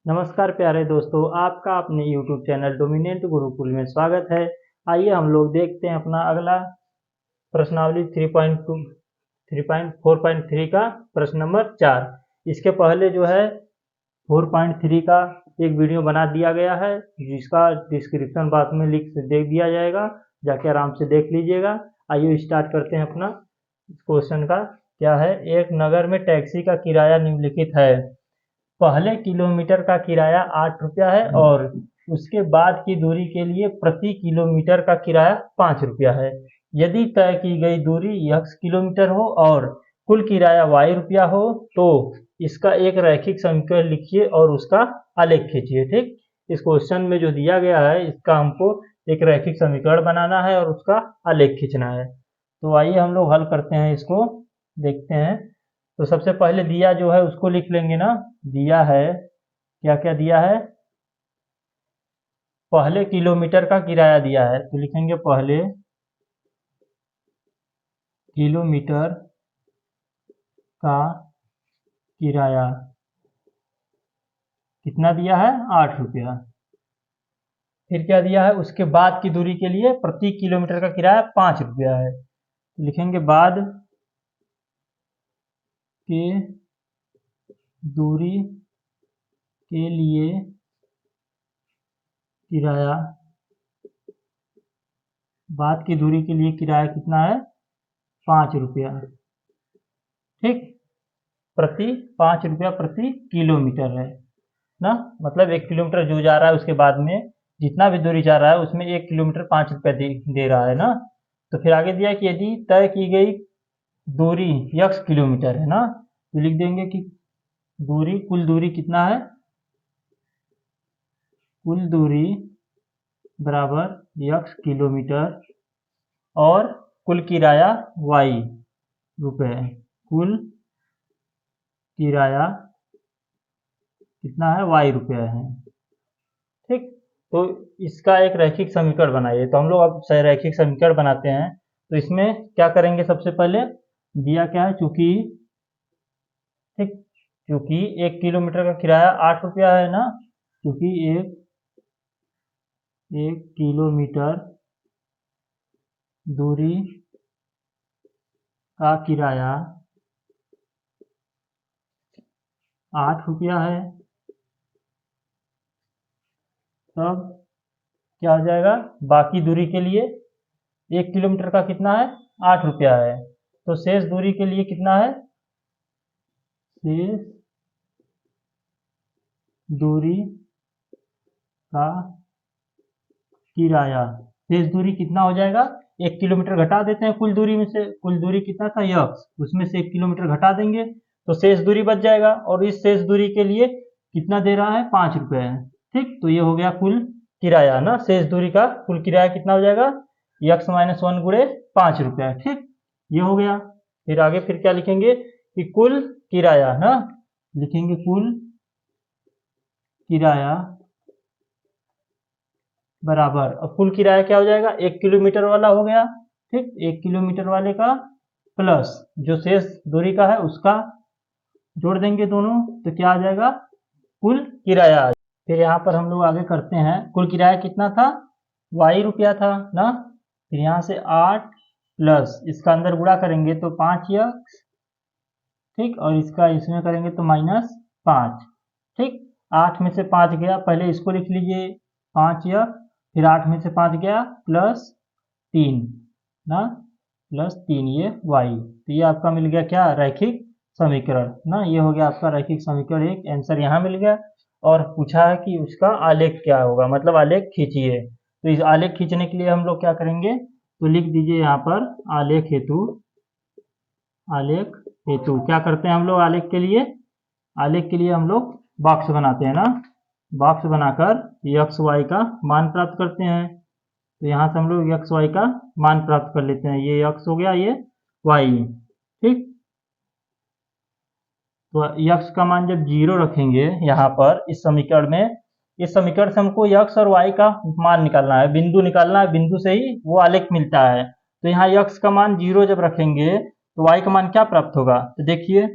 नमस्कार प्यारे दोस्तों, आपका अपने YouTube चैनल डोमिनेंट गुरुकुल में स्वागत है। आइए हम लोग देखते हैं अपना अगला प्रश्नावली 3.4.3 का प्रश्न नंबर 4। इसके पहले जो है 4.3 का एक वीडियो बना दिया गया है, जिसका डिस्क्रिप्शन बॉक्स में लिंक दे दिया जाएगा, जाके आराम से देख लीजिएगा। आइए स्टार्ट करते हैं अपना क्वेश्चन का। क्या है, एक नगर में टैक्सी का किराया निम्नलिखित है। पहले किलोमीटर का किराया 8 रुपया है और उसके बाद की दूरी के लिए प्रति किलोमीटर का किराया 5 रुपया है। यदि तय की गई दूरी x किलोमीटर हो और कुल किराया y रुपया हो तो इसका एक रैखिक समीकरण लिखिए और उसका आलेख खींचिए। ठीक, इस क्वेश्चन में जो दिया गया है इसका हमको एक रैखिक समीकरण बनाना है और उसका आलेख खींचना है। तो आइए हम लोग हल करते हैं, इसको देखते हैं। तो सबसे पहले दिया जो है उसको लिख लेंगे ना। दिया है, क्या क्या दिया है, पहले किलोमीटर का किराया दिया है तो लिखेंगे पहले किलोमीटर का किराया कितना दिया है, 8 रुपया। फिर क्या दिया है, उसके बाद की दूरी के लिए प्रति किलोमीटर का किराया 5 रुपया है। तो लिखेंगे बाद के दूरी के लिए किराया, बाद की दूरी के लिए किराया कितना है, 5 रुपया। ठीक, प्रति 5 रुपया प्रति किलोमीटर है ना, मतलब 1 किलोमीटर जो जा रहा है उसके बाद में जितना भी दूरी जा रहा है उसमें 1 किलोमीटर 5 रुपया दे रहा है ना। तो फिर आगे दिया कि यदि तय की गई दूरी x किलोमीटर है ना, तो लिख देंगे कि दूरी, कुल दूरी कितना है, कुल दूरी बराबर x किलोमीटर और कुल किराया y रुपए। कुल किराया कितना है, y रुपया है। ठीक, तो इसका एक रैखिक समीकरण बनाइए। तो हम लोग अब रैखिक समीकरण बनाते हैं। तो इसमें क्या करेंगे, सबसे पहले दिया क्या है, चूंकि ठीक, चूंकि 1 किलोमीटर का किराया 8 रुपया है ना, क्योंकि एक किलोमीटर दूरी का किराया 8 रुपया है, तब क्या हो जाएगा, बाकी दूरी के लिए 1 किलोमीटर का कितना है, 8 रुपया है, तो शेष दूरी के लिए कितना है, शेष दूरी का किराया, शेष दूरी कितना हो जाएगा, 1 किलोमीटर घटा देते हैं कुल दूरी में से। कुल दूरी कितना था x, उसमें से 1 किलोमीटर घटा देंगे तो शेष दूरी बच जाएगा, और इस शेष दूरी के लिए कितना दे रहा है, 5 रुपये है। ठीक, तो ये हो गया कुल किराया ना, शेष दूरी का कुल किराया कितना हो जाएगा, x - 1 गुणे 5 रुपया। ठीक, ये हो गया। फिर आगे फिर क्या लिखेंगे कि कुल किराया ना, लिखेंगे कुल किराया बराबर, अब कुल किराया क्या हो जाएगा, 1 किलोमीटर वाला हो गया। ठीक, 1 किलोमीटर वाले का प्लस जो शेष दूरी का है उसका जोड़ देंगे दोनों, तो क्या आ जाएगा, कुल किराया। फिर यहाँ पर हम लोग आगे करते हैं, कुल किराया कितना था, y रुपया था ना। फिर यहाँ से 8 प्लस इसका अंदर गुणा करेंगे तो 5x, ठीक, और इसका इसमें करेंगे तो -5। ठीक, 8 में से 5 गया, पहले इसको लिख लीजिए 5x, फिर 8 में से 5 गया +3 ना, +3 ये y। तो ये आपका मिल गया क्या, रैखिक समीकरण ना। ये हो गया आपका रैखिक समीकरण, एक आंसर यहाँ मिल गया। और पूछा है कि उसका आलेख क्या होगा, मतलब आलेख खींचिए। तो इस आलेख खींचने के लिए हम लोग क्या करेंगे, तो लिख दीजिए यहाँ पर आलेख हेतु। आलेख हेतु क्या करते हैं हम लोग, आलेख के लिए हम लोग बॉक्स बनाते हैं ना। बॉक्स बनाकर x y का मान प्राप्त करते हैं। तो यहाँ से हम लोग x y का मान प्राप्त कर लेते हैं। ये x हो गया, ये y। ठीक, तो x का मान जब 0 रखेंगे यहाँ पर इस समीकरण में, इस समीकरण से हमको x और y का मान निकालना है, बिंदु निकालना है, बिंदु से ही वो आलेख मिलता है। तो यहाँ x का मान 0 जब रखेंगे तो y का मान क्या प्राप्त होगा, तो देखिए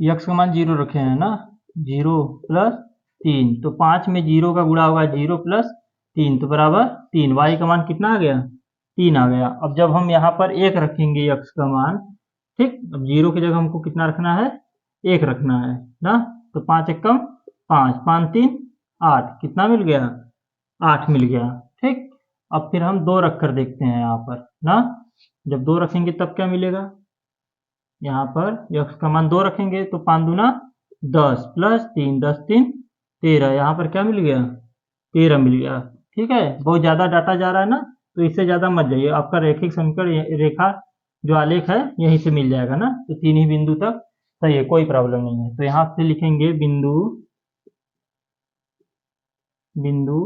यक्स का मान 0 रखे हैं ना, 0 प्लस 3, तो 5 में 0 का गुणा होगा 0 प्लस 3 तो बराबर 3। वाई का मान कितना आ गया? 3 आ गया। अब जब हम यहाँ पर 1 रखेंगे यक्स का मान, ठीक, अब 0 की जगह हमको कितना रखना है? 1 रखना है ना, तो 5 एकम 5, 5 3 8, कितना मिल गया? 8 मिल गया। ठीक, अब फिर हम 2 रख कर देखते हैं यहाँ पर ना, जब 2 रखेंगे तब क्या मिलेगा? यहाँ पर यक्स का मान 2 रखेंगे तो 5 दूना 10 प्लस 3, 10 3 13, यहाँ पर क्या मिल गया? 13 मिल गया। ठीक है, बहुत ज़्यादा डाटा जा रहा है ना, तो इससे ज़्यादा मत जाइए, आपका रैखिक समीकरण रेखा जो आलेख है यहीं से मिल जाएगा ना, तो 3 ही बिंदु तक सही है, कोई प्रॉब्लम नहीं है। तो यहाँ से लिखेंगे बिंदु, बिंदु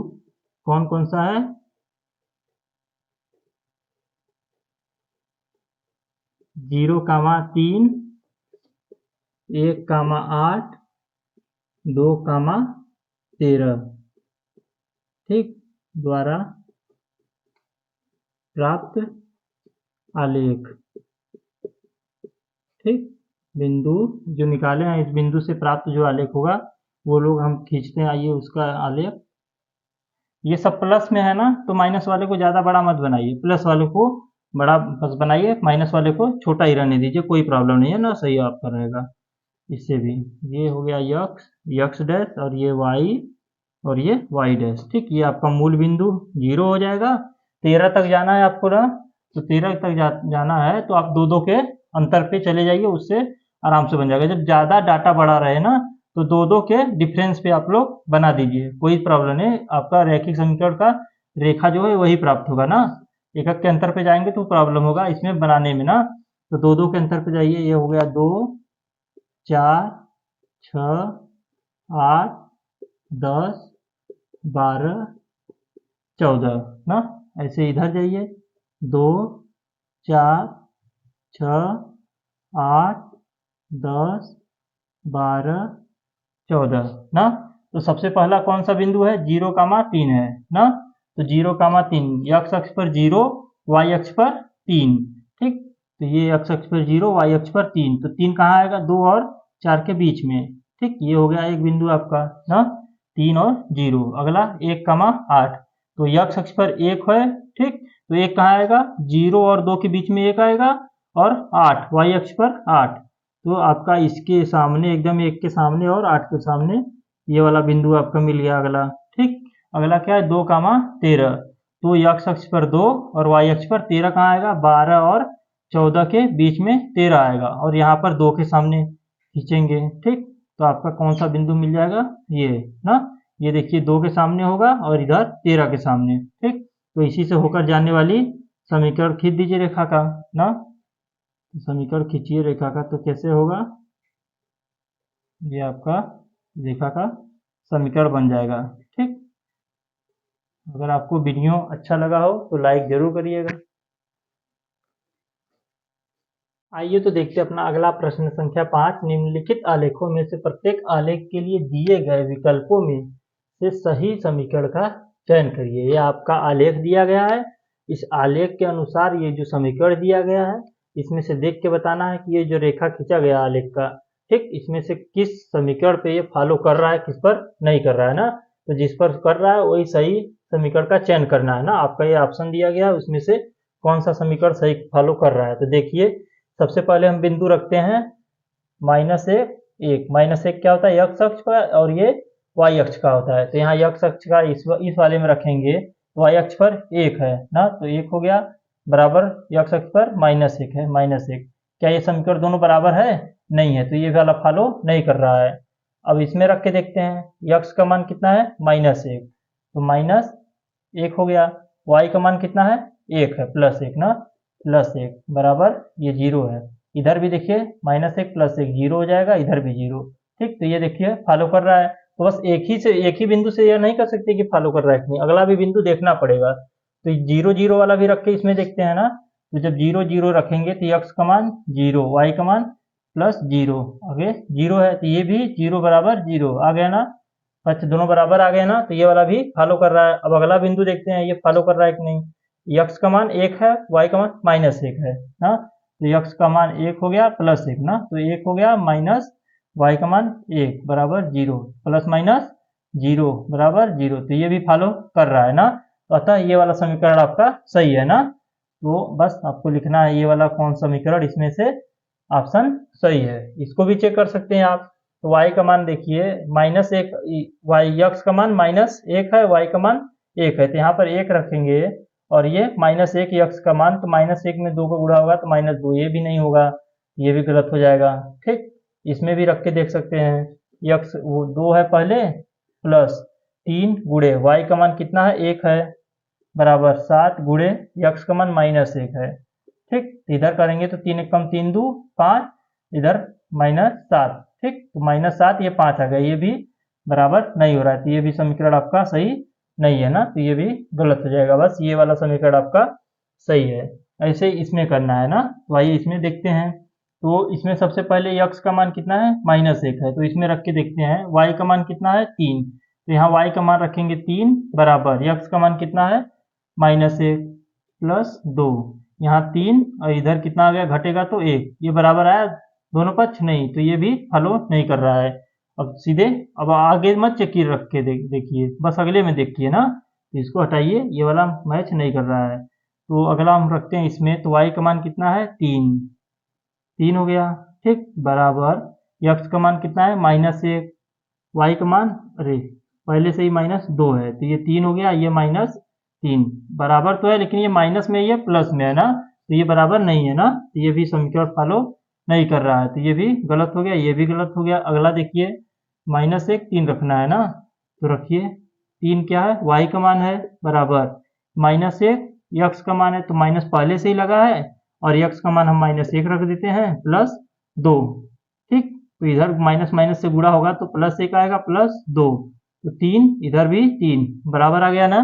कौन कौन सा है? 0,3, 1,8, 2,13, ठीक, द्वारा प्राप्त आलेख। ठीक, बिंदु जो निकाले हैं, इस बिंदु से प्राप्त जो आलेख होगा वो लोग हम खींचते हैं, आइए उसका आलेख। ये सब प्लस में है ना, तो माइनस वाले को ज़्यादा बड़ा मत बनाइए, प्लस वाले को बड़ा बस बनाइए, माइनस वाले को छोटा ही रहने दीजिए, कोई प्रॉब्लम नहीं है ना, सही आपका रहेगा। इससे भी ये हो गया यक्स, यक्स डैश, और ये वाई, और ये वाई डैश। ठीक, ये आपका मूल बिंदु 0 हो जाएगा। 13 तक जाना है आपको ना, तो 13 तक जाना है तो आप 2 के अंतर पे चले जाइए, उससे आराम से बन जाएगा। जब ज़्यादा डाटा बढ़ा रहे ना, तो 2 के डिफरेंस पे आप लोग बना दीजिए, कोई प्रॉब्लम नहीं, आपका रैखिक समीकरण का रेखा जो है वही प्राप्त होगा ना। एक के अंतर पे जाएंगे तो प्रॉब्लम होगा इसमें बनाने में ना, तो 2 के अंतर पे जाइए। ये हो गया 2 4 6 8 10 12 14 ना, ऐसे इधर जाइए, 2 4 6 8 10 12 14 ना। तो सबसे पहला कौन सा बिंदु है? 0,3 है ना, तो 0,3 एक्स अक्ष पर 0, वाई अक्ष पर 3। ठीक, तो ये एक्स अक्ष पर 0, वाई अक्ष पर 3, तो 3 कहाँ आएगा? 2 और 4 के बीच में। ठीक, ये हो गया एक बिंदु आपका ना, 3 और 0। अगला 1,8, तो एक्स अक्ष पर 1 है। ठीक, तो 1 कहाँ आएगा? 0 और 2 के बीच में 1 आएगा, और 8 वाई अक्ष पर 8, तो आपका इसके सामने एकदम 1 के सामने और 8 के सामने ये वाला बिंदु आपका मिल गया। अगला, ठीक, अगला क्या है? 2,13, तो एक्स अक्ष पर 2 और वाई अक्ष पर 13 कहाँ आएगा? 12 और 14 के बीच में 13 आएगा, और यहाँ पर 2 के सामने खींचेंगे। ठीक, तो आपका कौन सा बिंदु मिल जाएगा? ये ना, ये देखिए 2 के सामने होगा और इधर 13 के सामने। ठीक, तो इसी से होकर जाने वाली समीकरण खींच दीजिए रेखा का ना, समीकरण खींचिए रेखा का, तो कैसे होगा? ये आपका रेखा का समीकरण बन जाएगा। ठीक, अगर आपको वीडियो अच्छा लगा हो तो लाइक जरूर करिएगा। आइए तो देखते हैं अपना अगला प्रश्न संख्या 5। निम्नलिखित आलेखों में से प्रत्येक आलेख के लिए दिए गए विकल्पों में से सही समीकरण का चयन करिए। ये आपका आलेख दिया गया है, इस आलेख के अनुसार ये जो समीकरण दिया गया है, इसमें से देख के बताना है कि ये जो रेखा खींचा गया आलेख का, ठीक, इसमें से किस समीकरण पे ये फॉलो कर रहा है, किस पर नहीं कर रहा है ना। तो जिस पर कर रहा है वही सही समीकरण का चयन करना है ना। आपका ये ऑप्शन दिया गया है, उसमें से कौन सा समीकरण सही फॉलो कर रहा है। तो देखिए, सबसे पहले हम बिंदु रखते हैं -1 1। -1 क्या होता है? एक्स अक्ष का, और ये वाई अक्ष का होता है। तो यहाँ एक्स अक्ष का इस वाले में रखेंगे, वाई अक्ष पर 1 है ना, तो 1 हो गया बराबर एक्स अक्ष पर -1 है, -1। क्या ये समीकरण दोनों बराबर है? नहीं है, तो ये वाला फॉलो नहीं कर रहा है। अब इसमें रख के देखते हैं, एक्स का मान कितना है? -1, तो -1 हो गया। वाई का मान कितना है? 1 है, +1 ना, +1 बराबर ये 0 है। इधर भी देखिए -1 +1 0 हो जाएगा, इधर भी 0। ठीक, तो ये देखिए फॉलो कर रहा है। तो बस एक ही बिंदु से यह नहीं कर सकते कि फॉलो कर रहा है कि नहीं, अगला भी बिंदु देखना पड़ेगा। तो 0 0 वाला भी रख के इसमें देखते हैं ना, तो जब 0 0 रखेंगे तो एक्स का मान 0, वाई का मान +0, आगे 0 है, तो ये भी 0 बराबर 0 आ गया ना। अच्छा, दोनों बराबर आ गए ना, तो ये वाला भी फॉलो कर रहा है। अब अगला बिंदु देखते हैं, ये फॉलो कर रहा है कि नहीं। एक्स का मान 1 है, वाई का मान -1 है ना, तो एक्स का मान 1 हो गया +1 ना, तो 1 हो गया y का मान 1 बराबर 0 प्लस माइनस 0 बराबर 0। तो ये भी फॉलो कर रहा है ना, तो अतः ये वाला समीकरण आपका सही है ना। तो बस आपको लिखना है ये वाला कौन समीकरण इसमें से ऑप्शन सही है। इसको भी चेक कर सकते हैं आप। तो y का मान देखिए -1, x का मान -1 है, y का मान 1 है, तो यहाँ पर 1 रखेंगे और ये -1 x का मान, तो -1 में 2 को गुणा होगा तो -2, ये भी नहीं होगा, ये भी गलत हो जाएगा। ठीक, इसमें भी रख के देख सकते हैं। x वो 2 है पहले, प्लस 3 गुणे y का मान कितना है 1 है, बराबर 7 गुणे x का मान -1 है। ठीक, इधर करेंगे तो 3 1 कम 3 2 5, इधर -7। ठीक, तो -7 ये 5 आ गया, ये भी बराबर नहीं हो रहा है, तो ये भी समीकरण आपका सही नहीं है ना, तो ये भी गलत हो जाएगा। बस ये वाला समीकरण आपका सही है। ऐसे ही इसमें करना है ना, तो आइए इसमें देखते हैं। तो इसमें सबसे पहले x का मान कितना है -1 है, तो इसमें रख के देखते हैं। y का मान कितना है 3, तो यहाँ y का मान रखेंगे 3 बराबर x का मान कितना है -1 प्लस 2, यहाँ 3 और इधर कितना आ गया घटेगा तो 1, ये बराबर आया दोनों पक्ष नहीं, तो ये भी फॉलो नहीं कर रहा है। अब सीधे अब आगे मत चेक रख के देखिए, बस अगले में देखिए ना, तो इसको हटाइए, ये वाला मैच नहीं कर रहा है। तो अगला हम रखते हैं इसमें, तो y का मान कितना है 3 हो गया। ठीक, बराबर x का मान कितना है -1, y का मान अरे पहले से ही -2 है, तो ये 3 हो गया, ये -3 बराबर तो है, लेकिन ये माइनस में ये प्लस में है ना, तो ये बराबर नहीं है ना, तो ये भी समीकरण फॉलो नहीं कर रहा है, तो ये भी गलत हो गया, ये भी गलत हो गया। अगला देखिए -1 3 रखना है ना, तो रखिए 3 क्या है y का मान है, बराबर -1 x का मान है, तो माइनस पहले से ही लगा है और x का मान हम -1 रख देते हैं प्लस 2। ठीक, तो इधर माइनस माइनस से गुणा होगा तो +1 आएगा प्लस 2, तो 3 इधर भी 3 बराबर आ गया ना,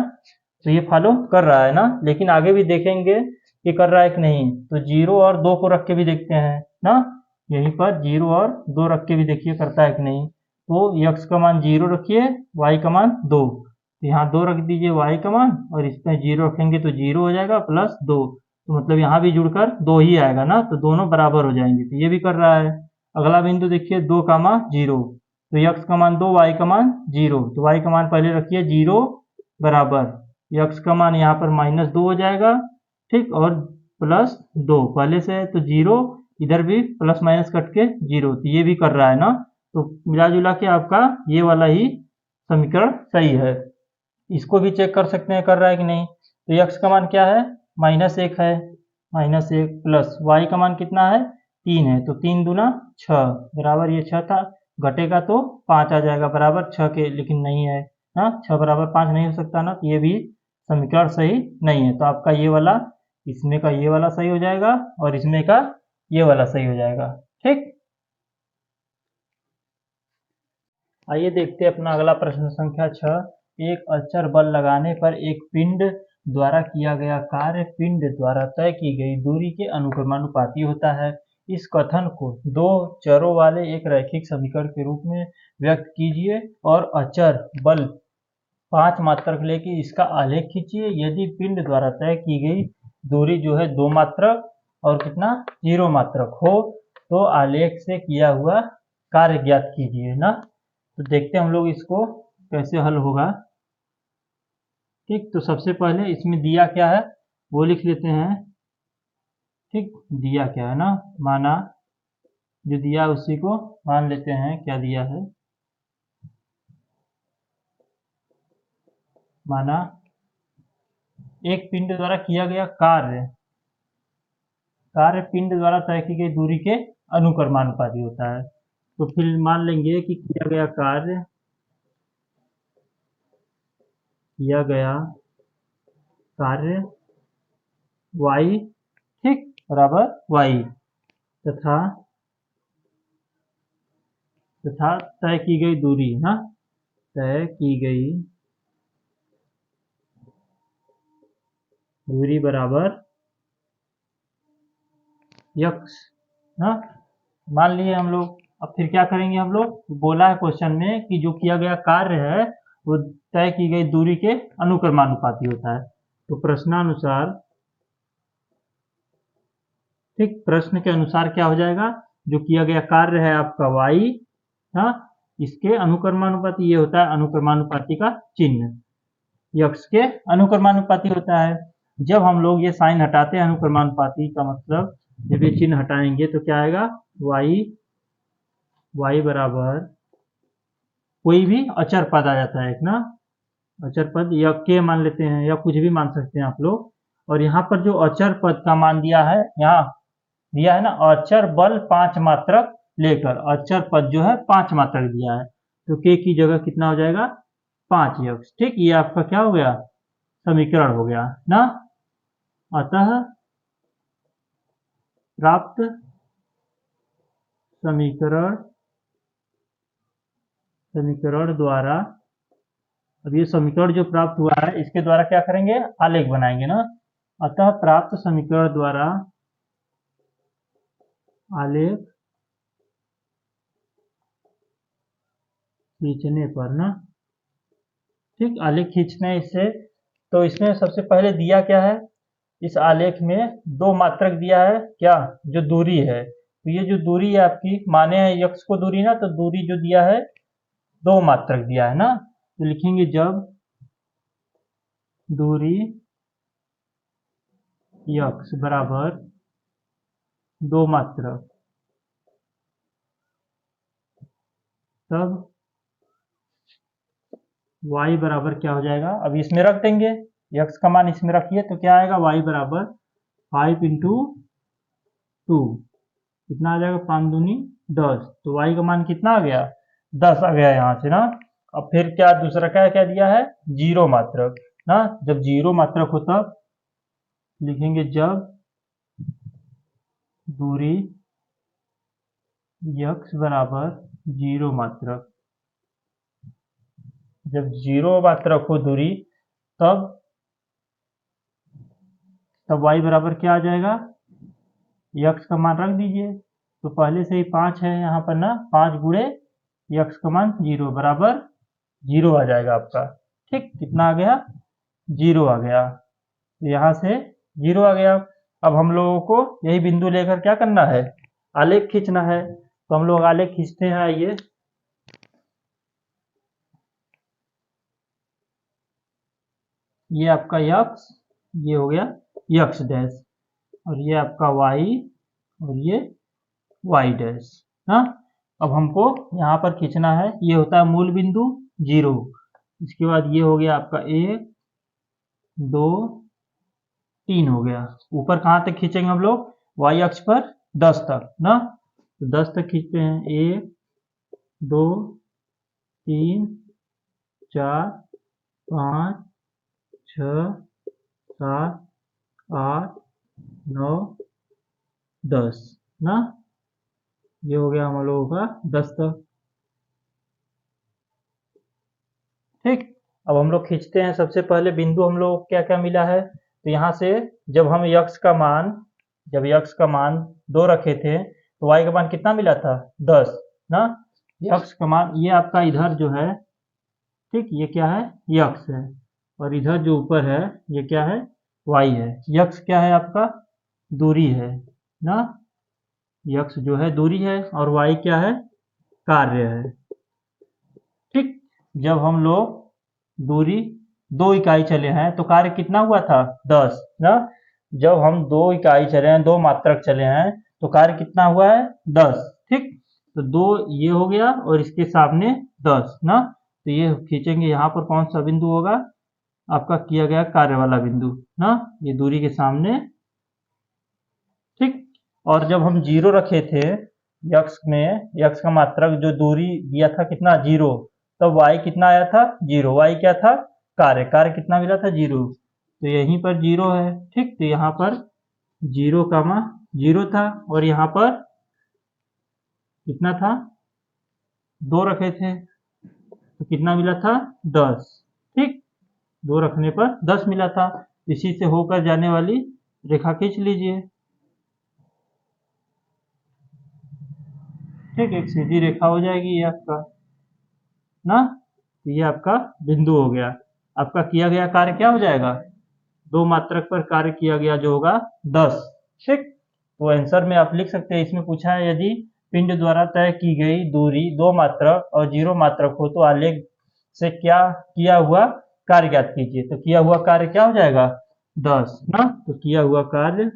तो ये फॉलो कर रहा है ना। लेकिन आगे भी देखेंगे कि कर रहा है कि नहीं, तो 0 और 2 को रख के भी देखते हैं ना, यहीं पर 0 और 2 रख के भी देखिए करता है कि नहीं। तो x का मान 0 रखिए, y का मान 2, तो यहाँ 2 रख दीजिए y का मान, और इस पर 0 रखेंगे तो 0 हो जाएगा प्लस 2, तो मतलब यहाँ भी जुड़कर 2 ही आएगा ना, तो दोनों बराबर हो जाएंगे, तो ये भी कर रहा है। अगला बिंदु देखिए 2, 0, तो x का मान 2, y का मान 0, तो y का मान पहले रखिए 0 बराबर x का मान यहाँ पर -2 हो जाएगा। ठीक, और प्लस 2 पहले से है तो 0, इधर भी प्लस माइनस कट के 0, तो ये भी कर रहा है ना, तो मिला जुला के आपका ये वाला ही समीकरण सही है। इसको भी चेक कर सकते हैं कर रहा है कि नहीं। तो x का मान क्या है -1 है, -1 प्लस y का मान कितना है 3 है, तो 3 दूना 6 बराबर ये 6 था, घटेगा तो 5 आ जाएगा बराबर 6 के, लेकिन नहीं है ना, 6 बराबर 5 नहीं हो सकता ना, तो ये भी समीकरण सही नहीं है। तो आपका ये वाला इसमें का ये वाला सही हो जाएगा और इसमें का ये वाला सही हो जाएगा। ठीक, आइए देखते हैं अपना अगला प्रश्न संख्या 6। एक अचर बल लगाने पर एक पिंड द्वारा किया गया कार्य पिंड द्वारा तय की गई दूरी के अनुक्रमानुपाती होता है। इस कथन को दो चरों वाले एक रैखिक समीकरण के रूप में व्यक्त कीजिए और अचर बल 5 मात्रक लेके इसका आलेख खींचिए। यदि पिंड द्वारा तय की गई दूरी जो है 2 मात्रक और कितना 0 मात्रक हो तो आलेख से किया हुआ कार्य ज्ञात कीजिए ना। तो देखते हैं हम लोग इसको कैसे हल होगा। ठीक, तो सबसे पहले इसमें दिया क्या है वो लिख लेते हैं। ठीक, दिया क्या है ना, माना जो दिया उसी को मान लेते हैं क्या दिया है, माना एक पिंड द्वारा किया गया कार्य पिंड द्वारा तय की गई दूरी के अनुक्रमानुपाती होता है। तो फिर मान लेंगे कि किया गया कार्य y ठीक बराबर y तथा तय की गई दूरी ना, तय की गई दूरी बराबर x ना, मान लिए हम लोग। अब फिर क्या करेंगे हम लोग, बोला है क्वेश्चन में कि जो किया गया कार्य है वो तय की गई दूरी के अनुक्रमानुपाती होता है। तो प्रश्नानुसार ठीक प्रश्न के अनुसार क्या हो जाएगा, जो किया गया कार्य है आपका y हाँ, इसके अनुक्रमानुपाती, ये होता है अनुक्रमानुपाती का चिन्ह, यक्स के अनुक्रमानुपाती होता है। जब हम लोग ये साइन हटाते हैं अनुक्रमानुपाती का मतलब, जब ये चिन्ह हटाएंगे तो क्या आएगा, y बराबर कोई भी अचर पद आ जाता है एक ना, अचर पद या के मान लेते हैं या कुछ भी मान सकते हैं आप लोग। और यहाँ पर जो अचर पद का मान दिया है, यहाँ दिया है ना, अचर बल 5 मात्रक लेकर, अचर पद जो है 5 मात्रक दिया है, तो के की जगह कितना हो जाएगा, 5 यक्स। ठीक, ये आपका क्या हो गया, समीकरण हो गया ना। अतः प्राप्त समीकरण द्वारा, अब ये समीकरण जो प्राप्त हुआ है इसके द्वारा क्या करेंगे, आलेख बनाएंगे ना। अतः प्राप्त समीकरण द्वारा आलेख खींचने पर ना, ठीक, आलेख खींचना है इससे। तो इसमें सबसे पहले दिया क्या है, इस आलेख में 2 मात्रक दिया है, क्या, जो दूरी है। तो ये जो दूरी है आपकी, माने है यक्स को दूरी ना, तो दूरी जो दिया है 2 मात्रक दिया है ना, तो लिखेंगे जब दूरी यक्स बराबर 2 मात्रक, तब y बराबर क्या हो जाएगा, अब इसमें रख देंगे, x का मान इसमें रखिए तो क्या आएगा, y बराबर 5 इंटू 2, कितना आ जाएगा, 5 दूनी 10, तो y का मान कितना आ गया, 10 आ गया यहाँ से ना। अब फिर क्या दूसरा क्या क्या दिया है, 0 मात्रक ना, जब 0 मात्रक हो तब लिखेंगे जब दूरी x बराबर 0 मात्रक, जब 0 मात्रक हो दूरी तब y बराबर क्या आ जाएगा, यक्स का मान रख दीजिए, तो पहले से ही 5 है यहाँ पर ना, 5 गुणे यक्स का मान 0 बराबर 0 आ जाएगा आपका। ठीक, कितना आ गया, 0 आ गया, तो यहाँ से 0 आ गया। अब हम लोगों को यही बिंदु लेकर क्या करना है, आलेख खींचना है, तो हम लोग आलेख खींचते हैं। आइए, ये आपका यक्स, ये हो गया यक्स डैश, और ये आपका वाई, और ये वाई डैश ना। अब हमको यहाँ पर खींचना है, ये होता है मूल बिंदु 0, इसके बाद ये हो गया आपका 1 2 3 हो गया। ऊपर कहाँ तक खींचेंगे हम लोग, वाई अक्ष पर 10 तक ना, तो 10 तक खींचते हैं, 1 2 3 4 5 6 7 8 9 10 ना, ये हो गया हम लोगों का 10 तक। ठीक, अब हम लोग खींचते हैं। सबसे पहले बिंदु हम लोग क्या क्या मिला है, तो यहाँ से जब हम यक्स का मान, जब यक्स का मान 2 रखे थे तो वाई का मान कितना मिला था, 10 ना। यक्स का मान ये आपका इधर जो है, ठीक, ये क्या है, यक्स है, और इधर जो ऊपर है ये क्या है, वाई है। यक्स क्या है आपका, दूरी है ना, यक्स जो है दूरी है, और वाई क्या है, कार्य है। ठीक, जब हम लोग दूरी 2 इकाई चले हैं तो कार्य कितना हुआ था, 10 ना। जब हम 2 इकाई चले हैं, 2 मात्रक चले हैं, तो कार्य कितना हुआ है, 10। ठीक, तो 2 ये हो गया और इसके सामने 10 ना, तो ये खींचेंगे, यहाँ पर कौन सा बिंदु होगा, आपका किया गया कार्य वाला बिंदु ना, ये दूरी के सामने। ठीक, और जब हम 0 रखे थे यक्स में, यक्स का मात्रक जो दूरी दिया था कितना, 0, तब y कितना आया था, 0, y क्या था, कार्य, कार्य कितना मिला था, 0, तो यहीं पर 0 है। ठीक, तो यहाँ पर 0 कामा 0 था, और यहाँ पर कितना था, 2 रखे थे तो कितना मिला था, 10। ठीक, 2 रखने पर 10 मिला था। इसी से होकर जाने वाली रेखा खींच लीजिए। ठीक, एक सीधी रेखा हो जाएगी ये आपका ना, तो ये आपका बिंदु हो गया। आपका किया गया कार्य क्या हो जाएगा, 2 मात्रक पर कार्य किया गया जो होगा 10। ठीक, तो आंसर में आप लिख सकते हैं, इसमें पूछा है यदि पिंड द्वारा तय की गई दूरी 2 मात्रक और 0 मात्रक हो तो आलेख से क्या किया हुआ कार्य ज्ञात कीजिए। तो किया हुआ कार्य क्या हो जाएगा 10 ना। तो किया हुआ कार्य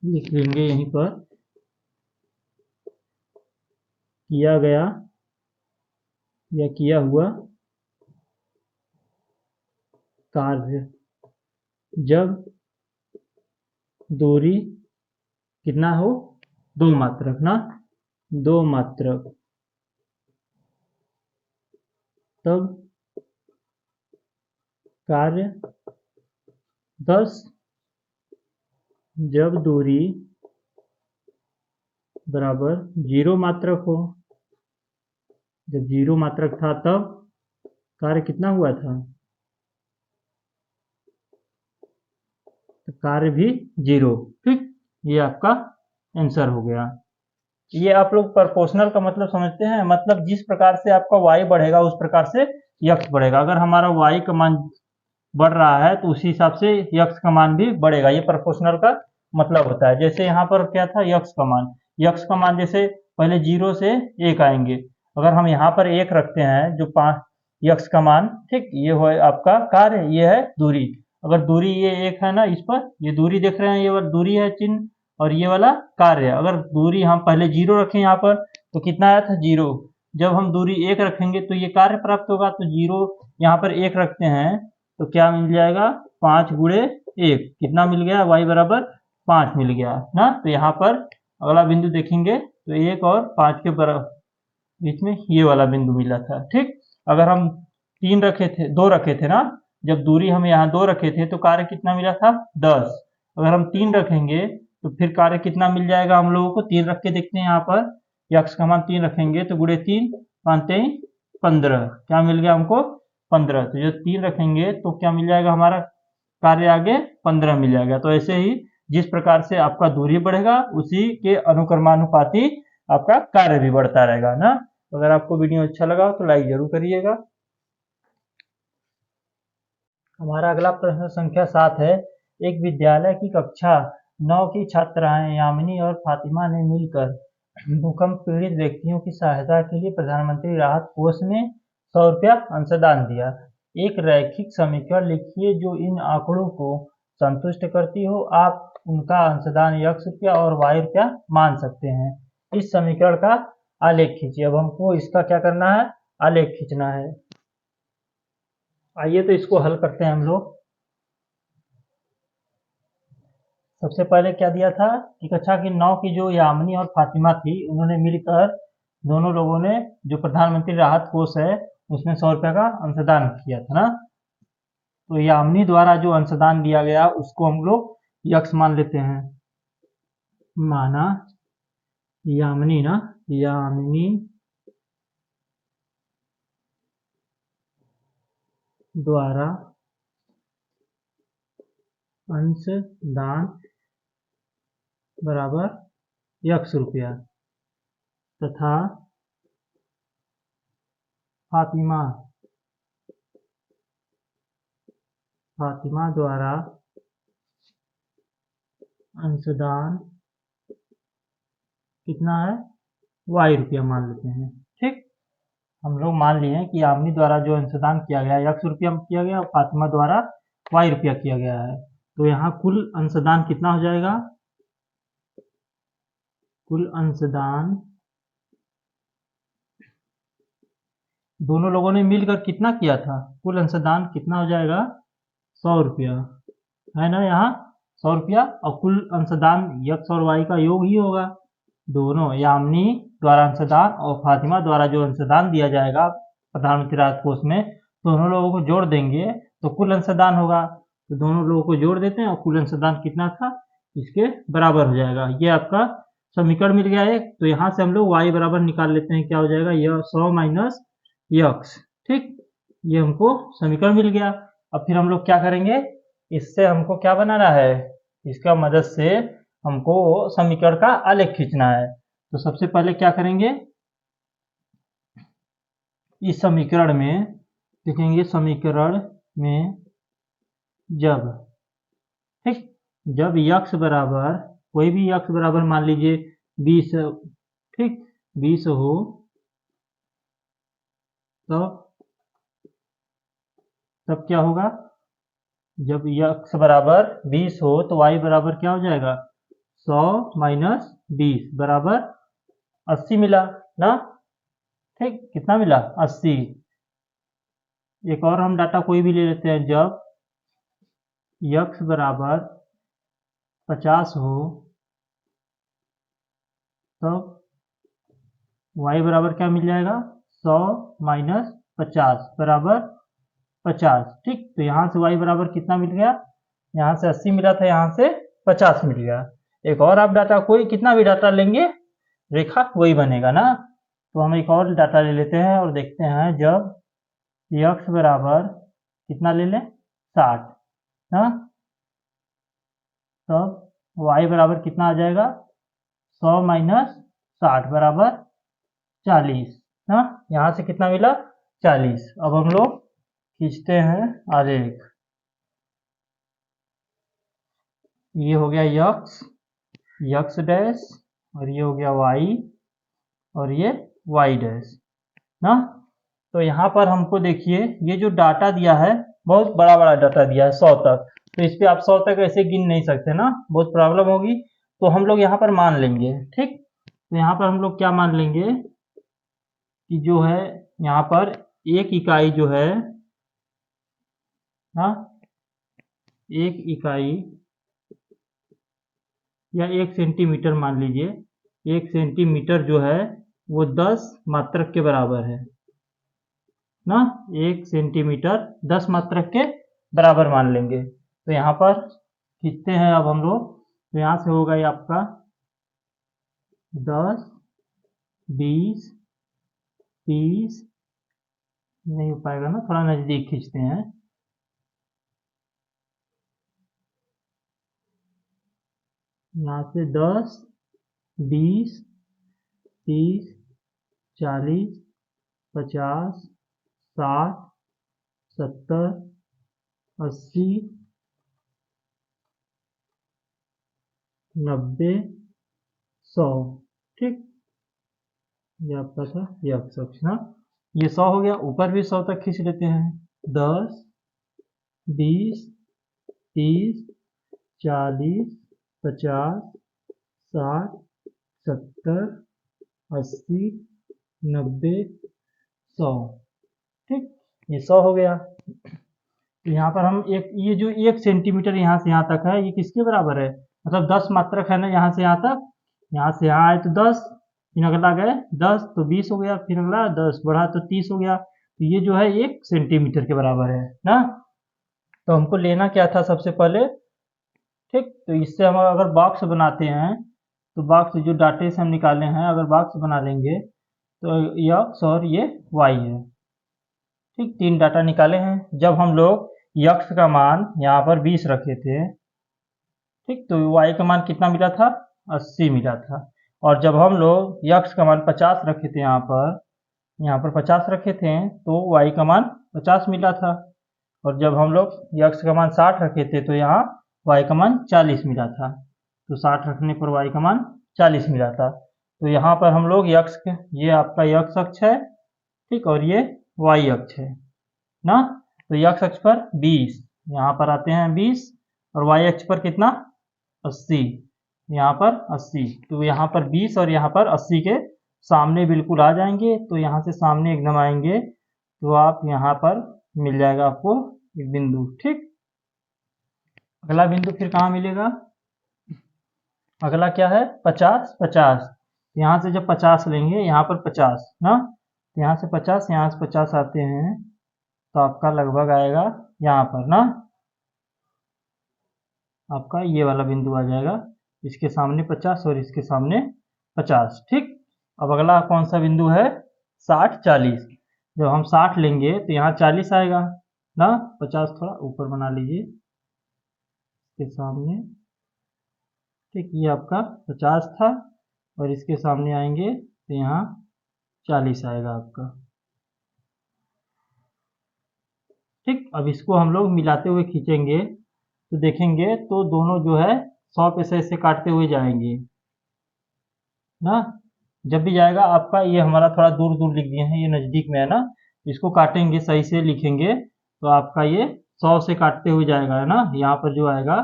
लिख लेंगे यहीं पर, किया गया या किया हुआ कार्य जब दूरी कितना हो 2 मात्रक ना, 2 मात्रक, तब कार्य 10, जब दूरी बराबर 0 मात्रक हो। जब 0 मात्रक था तब कार्य कितना हुआ था, तो कार्य भी 0। ठीक, ये आपका आंसर हो गया। ये आप लोग प्रोपोर्शनल का मतलब समझते हैं, मतलब जिस प्रकार से आपका y बढ़ेगा उस प्रकार से x बढ़ेगा। अगर हमारा y का मान बढ़ रहा है तो उसी हिसाब से x का मान भी बढ़ेगा। ये प्रोपोर्शनल का मतलब होता है। जैसे यहाँ पर क्या था x का मान जैसे पहले 0 से 1 आएंगे। अगर हम यहाँ पर 1 रखते हैं जो 5 x का मान, ठीक, ये हो आपका कार्य, ये है दूरी। अगर दूरी ये 1 है ना, इस पर ये दूरी देख रहे हैं, ये वाला दूरी है चिन्ह, और ये वाला कार्य। अगर दूरी हम पहले 0 रखें यहाँ पर तो कितना आया था 0। जब हम दूरी 1 रखेंगे तो ये कार्य प्राप्त होगा। तो 0 यहाँ पर 1 रखते हैं तो क्या मिल जाएगा 5 गुणे 1, कितना मिल गया y बराबर 5 मिल गया ना। तो यहाँ पर अगला बिंदु देखेंगे तो 1 और 5 के बीच में ये वाला बिंदु मिला था। ठीक, अगर हम 3 रखे थे, 2 रखे थे ना, जब दूरी हम यहाँ 2 रखे थे तो कार्य कितना मिला था 10। अगर हम 3 रखेंगे तो फिर कार्य कितना मिल जाएगा हम लोगों को, 3 रख के देखते हैं। यहाँ पर x का मान 3 रखेंगे तो गुणे 3 5 15, क्या मिल गया हमको 15। तो जो 3 रखेंगे तो क्या मिल जाएगा हमारा कार्य आगे 15 मिल जाएगा। तो ऐसे ही जिस प्रकार से आपका दूरी बढ़ेगा उसी के अनुक्रमानुपाती आपका कार्य भी बढ़ता रहेगा ना। अगर आपको वीडियो अच्छा लगा तो लाइक जरूर करिएगा। हमारा अगला प्रश्न संख्या 7 है। एक विद्यालय की कक्षा 9 की छात्राएं यामिनी और फातिमा ने मिलकर भूकंप पीड़ित व्यक्तियों की सहायता के लिए प्रधानमंत्री राहत कोष में 100 रुपया अंशदान दिया। एक रैखिक समीकरण लिखिए जो इन आंकड़ों को संतुष्ट करती हो। आप उनका अंशदान x रुपया और y रुपया मान सकते हैं। इस समीकरण का आलेख खींचिए। अब हमको इसका क्या करना है, आलेख खींचना है। आइए तो इसको हल करते हैं हम लोग। सबसे पहले क्या दिया था कि कक्षा की 9 की जो यामिनी और फातिमा थी, उन्होंने मिलकर, दोनों लोगों ने जो प्रधानमंत्री राहत कोष है उसमें 100 रुपया का अंशदान किया था ना। तो यामिनी द्वारा जो अंशदान दिया गया उसको हम लोग यक्स मान लेते हैं। माना यामिनी ना, यामिनी द्वारा अंशदान बराबर x रुपया तथा फातिमा द्वारा अंशदान कितना है y रुपया मान लेते हैं। ठीक, हम लोग मान लिए हैं कि यामिनी द्वारा जो अंशदान किया गया x रुपया किया गया और फातिमा द्वारा y रुपया किया गया है। तो यहाँ कुल अंशदान कितना हो जाएगा, कुल अंशदान दोनों लोगों ने मिलकर कितना किया था, कुल अंशदान कितना हो जाएगा 100 रुपया है ना। यहाँ 100 रुपया और कुल अंशदान x और y का योग ही होगा। दोनों यामिनी द्वारा अंशदान और फातिमा द्वारा जो अंशदान दिया जाएगा प्रधानमंत्री राहत कोष में, दोनों लोगों को जोड़ देंगे तो कुल अंशदान होगा। तो दोनों लोगों को जोड़ देते हैं और कुल अंशदान कितना था इसके बराबर हो जाएगा। ये आपका समीकरण मिल गया है। तो यहाँ से हम लोग y बराबर निकाल लेते हैं, क्या हो जाएगा, यह 100 माइनस x। ठीक, ये हमको समीकरण मिल गया। अब फिर हम लोग क्या करेंगे, इससे हमको क्या बनाना है, इसका मदद से हमको समीकरण का आलेख खींचना है। तो सबसे पहले क्या करेंगे, इस समीकरण में लिखेंगे, समीकरण में जब, ठीक, जब x बराबर, कोई भी x बराबर मान लीजिए 20, ठीक 20 हो तब क्या होगा, जब x बराबर 20 हो तो y बराबर क्या हो जाएगा, 100 माइनस 20 बराबर 80 मिला ना। ठीक, कितना मिला, 80। एक और हम डाटा कोई भी ले लेते हैं, जब x बराबर 50 हो तब y बराबर क्या मिल जाएगा, 100 माइनस 50 बराबर 50। ठीक, तो यहाँ से y बराबर कितना मिल गया, यहाँ से 80 मिला था, यहाँ से 50 मिल गया। एक और आप डाटा कोई कितना भी डाटा लेंगे रेखा वही बनेगा ना। तो हम एक और डाटा ले लेते हैं और देखते हैं, जब x बराबर कितना ले लें, 60 ना, तब y बराबर कितना आ जाएगा, 100 माइनस 60 बराबर 40 ना। यहाँ से कितना मिला, 40। अब हम लोग खींचते हैं आलेख। ये हो गया x डैश, और ये हो गया y, और ये y डैश ना। तो यहाँ पर हमको देखिए, ये जो डाटा दिया है बहुत बड़ा बड़ा डाटा दिया है 100 तक, तो इस पे आप 100 तक ऐसे गिन नहीं सकते ना, बहुत प्रॉब्लम होगी। तो हम लोग यहाँ पर मान लेंगे, ठीक। तो यहाँ पर हम लोग क्या मान लेंगे कि जो है यहाँ पर एक इकाई जो है ना, एक इकाई या 1 सेंटीमीटर मान लीजिए, 1 सेंटीमीटर जो है वो 10 मात्रक के बराबर है ना। 1 सेंटीमीटर 10 मात्रक के बराबर मान लेंगे। तो यहाँ पर खींचते हैं अब हम लोग, तो यहाँ से होगा ये आपका 10, 20, 30, नहीं हो पाएगा ना, थोड़ा नजदीक खींचते हैं, यहाँ से 10, 20, 30, 40, 50, 60, 70, 80, 90, 100। ठीक, ये आपका था ये अक्ष ना, ये 100 हो गया। ऊपर भी 100 तक खींच लेते हैं, 10, 20, 30, 40, 50, 60, 70, 80, 90, 100। ठीक, ये 100 हो गया। तो यहाँ पर हम ये जो 1 सेंटीमीटर यहाँ से यहाँ तक है, ये किसके बराबर है, मतलब 10 मात्रक है ना, यहाँ से यहाँ तक, यहाँ से यहाँ आए तो 10, फिर अगला गए 10 तो 20 हो गया, फिर अगला 10 बढ़ा तो 30 हो गया। तो ये जो है 1 सेंटीमीटर के बराबर है ना। तो हमको लेना क्या था सबसे पहले, ठीक। तो इससे हम अगर बॉक्स बनाते हैं, तो बॉक्स जो डाटे से हम निकाले हैं, अगर बॉक्स बना लेंगे तो ये x और ये y है। ठीक, 3 डाटा निकाले हैं। जब हम लोग x का मान यहाँ पर 20 रखे थे, ठीक, तो y का मान कितना मिला था, 80 मिला था। और जब हम लोग x का मान 50 रखे थे, यहाँ पर 50 रखे थे, तो y का मान 50 मिला था। और जब हम लोग x का मान 60 रखे थे, तो यहाँ y का मान 40 मिला था। तो 60 रखने पर y का मान 40 मिला था। तो यहाँ पर हम लोग ये आपका x अक्ष है, ठीक, और ये y अक्ष है ना। तो x अक्ष पर 20, यहाँ पर आते हैं 20, और y अक्ष पर कितना, 80, यहाँ पर 80। तो यहाँ पर 20 और यहाँ पर 80 के सामने बिल्कुल आ जाएंगे। तो यहाँ से सामने एकदम आएंगे, तो आप यहाँ पर मिल जाएगा आपको एक बिंदु। ठीक, अगला बिंदु फिर कहाँ मिलेगा, अगला क्या है, 50, 50। यहाँ से जब 50 लेंगे, यहाँ पर 50 ना, यहाँ से 50, यहाँ से 50 आते हैं, तो आपका लगभग आएगा यहाँ पर ना, आपका ये वाला बिंदु आ जाएगा, इसके सामने 50 और इसके सामने 50। ठीक, अब अगला कौन सा बिंदु है, 60, 40। जब हम 60 लेंगे तो यहाँ 40 आएगा ना, 50 थोड़ा ऊपर बना लीजिए इसके सामने। ठीक, ये आपका 50 था, और इसके सामने आएंगे तो यहाँ 40 आएगा आपका। ठीक, अब इसको हम लोग मिलाते हुए खींचेंगे, तो देखेंगे तो दोनों जो है 100 पे से ऐसे काटते हुए जाएंगे। ना। जब भी जाएगा आपका, ये हमारा थोड़ा दूर दूर लिख दिए हैं, ये नज़दीक में है ना, इसको काटेंगे सही से लिखेंगे तो आपका ये 100 से काटते हुए जाएगा, है ना, यहाँ पर जो आएगा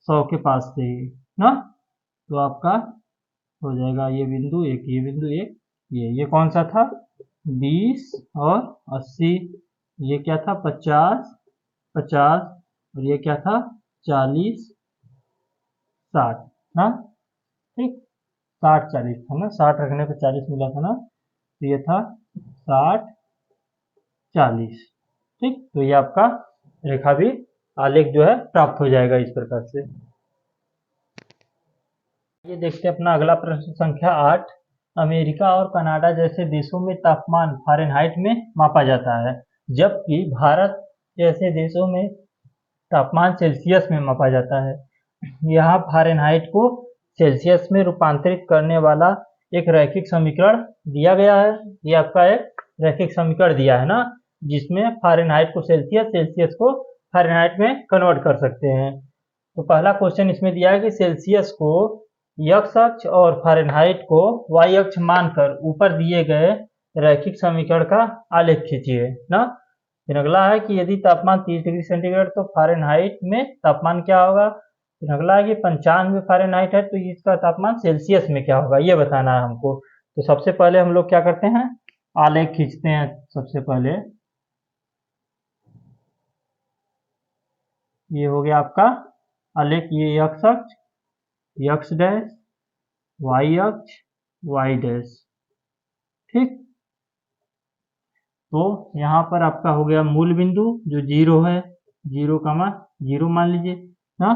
100 के पास से ही ना, तो आपका हो जाएगा ये बिंदु एक, ये बिंदु एक, ये कौन सा था, 20 और 80, ये क्या था 50 50, और ये क्या था 40 60 ना, ठीक, 60 40 था ना, 60 रखने पे 40 मिला था ना, तो ये था 60 40, ठीक। तो ये आपका रेखा भी आलेख जो है प्राप्त हो जाएगा इस प्रकार से। ये देखते हैं अपना अगला प्रश्न संख्या 8। अमेरिका और कनाडा जैसे देशों में तापमान फ़ारेनहाइट में मापा जाता है, जबकि भारत जैसे देशों में तापमान सेल्सियस में मापा जाता है। यहाँ फ़ारेनहाइट को सेल्सियस में रूपांतरित करने वाला एक रैखिक समीकरण दिया गया है। ये आपका एक रैखिक समीकरण दिया है ना, जिसमें फ़ारेनहाइट को सेल्सियस, सेल्सियस को फ़ारेनहाइट में कन्वर्ट कर सकते हैं। तो पहला क्वेश्चन इसमें दिया है कि सेल्सियस को एक्स अक्ष और फ़ारेनहाइट को वाई अक्ष मानकर ऊपर दिए गए रैखिक समीकरण का आलेख खींचिए ना। फिर अगला है कि यदि तापमान 30 डिग्री सेंटीग्रेड तो फ़ारेनहाइट में तापमान क्या होगा। फिर अगला है कि 95 फ़ारेनहाइट है तो इसका तापमान सेल्सियस में क्या होगा, ये बताना है हमको। तो सबसे पहले हम लोग क्या करते हैं, आलेख खींचते हैं। सबसे पहले ये हो गया आपका आलेख, ये एक्स अक्ष, एक्स डैश, वाई अक्ष, वाई डैश, ठीक। तो यहाँ पर आपका हो गया मूल बिंदु जो 0 है, 0 का मान 0 मान लीजिए ना।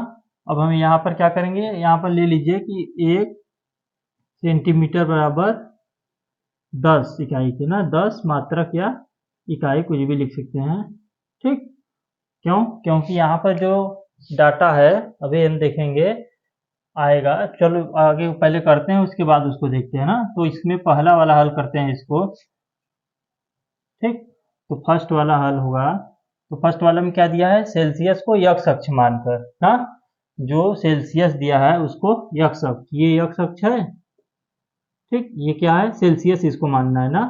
अब हम यहाँ पर क्या करेंगे, यहाँ पर ले लीजिए कि 1 सेंटीमीटर बराबर 10 इकाई के ना, 10 मात्रक या इकाई कुछ भी लिख सकते हैं, ठीक। क्यों, क्योंकि यहाँ पर जो डाटा है अभी हम देखेंगे आएगा, चलो आगे पहले करते हैं उसके बाद उसको देखते हैं ना। तो इसमें पहला वाला हल करते हैं इसको, ठीक। तो फर्स्ट वाला हल होगा, तो फर्स्ट वाले में क्या दिया है, सेल्सियस को एक्स अक्ष मानकर ना, जो सेल्सियस दिया है उसको एक्स अक्ष, ये एक्स अक्ष है, ठीक। ये क्या है सेल्सियस, इसको मानना है ना,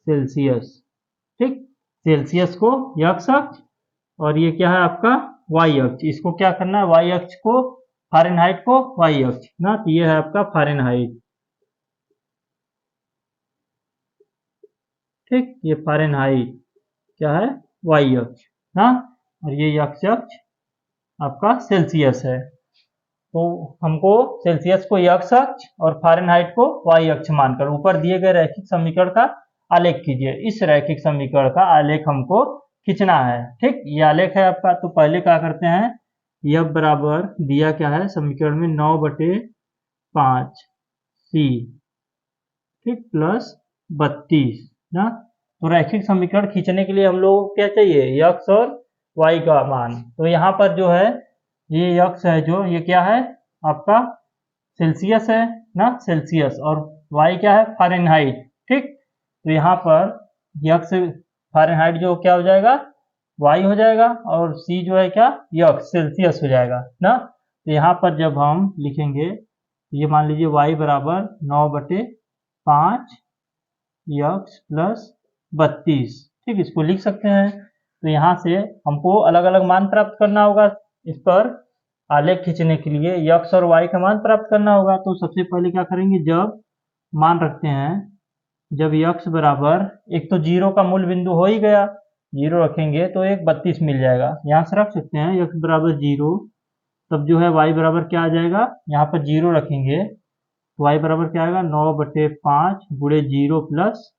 सेल्सियस, ठीक। सेल्सियस को एक्स अक्ष, और ये क्या है आपका वाई अक्ष, इसको क्या करना है, वाई अक्ष को फ़ारेनहाइट को वाई अक्ष ना, तो ये है आपका फ़ारेनहाइट, ठीक। ये फ़ारेनहाइट क्या है, वाई अक्ष ना, और ये एक्स अक्ष आपका सेल्सियस है। तो हमको सेल्सियस को एक्स अक्ष और फ़ारेनहाइट को वाई अक्ष मानकर ऊपर दिए गए रैखिक समीकरण का आलेख कीजिए। इस रैखिक समीकरण का आलेख हमको खींचना है, ठीक। ये आलेख है आपका। तो पहले क्या करते हैं, यह बराबर दिया क्या है समीकरण में 9/5 सी, ठीक, प्लस 32 ना। तो रैखिक समीकरण खींचने के लिए हम लोग को क्या चाहिए, एक्स और वाई का मान। तो यहाँ पर जो है ये एक्स है, जो ये क्या है आपका सेल्सियस है ना, सेल्सियस, और वाई क्या है फ़ारेनहाइट, ठीक। तो यहाँ पर एक्स फ़ारेनहाइट जो क्या हो जाएगा, वाई हो जाएगा, और सी जो है क्या, एक्स सेल्सियस हो जाएगा ना। तो यहाँ पर जब हम लिखेंगे, ये मान लीजिए वाई बराबर 9/5 एक्स प्लस 32, ठीक, इसको लिख सकते हैं। तो यहाँ से हमको अलग अलग मान प्राप्त करना होगा, इस पर आलेख खींचने के लिए एक्स और वाई का मान प्राप्त करना होगा। तो सबसे पहले क्या करेंगे, जब मान रखते हैं, जब एक्स बराबर, एक तो 0 का मूल बिंदु हो ही गया, 0 रखेंगे तो एक 32 मिल जाएगा, यहाँ से रख सकते हैं एक्स बराबर 0, तब जो है वाई बराबर क्या आ जाएगा, यहाँ पर 0 रखेंगे, वाई बराबर क्या आएगा 9/5 गुणे 0 प्लस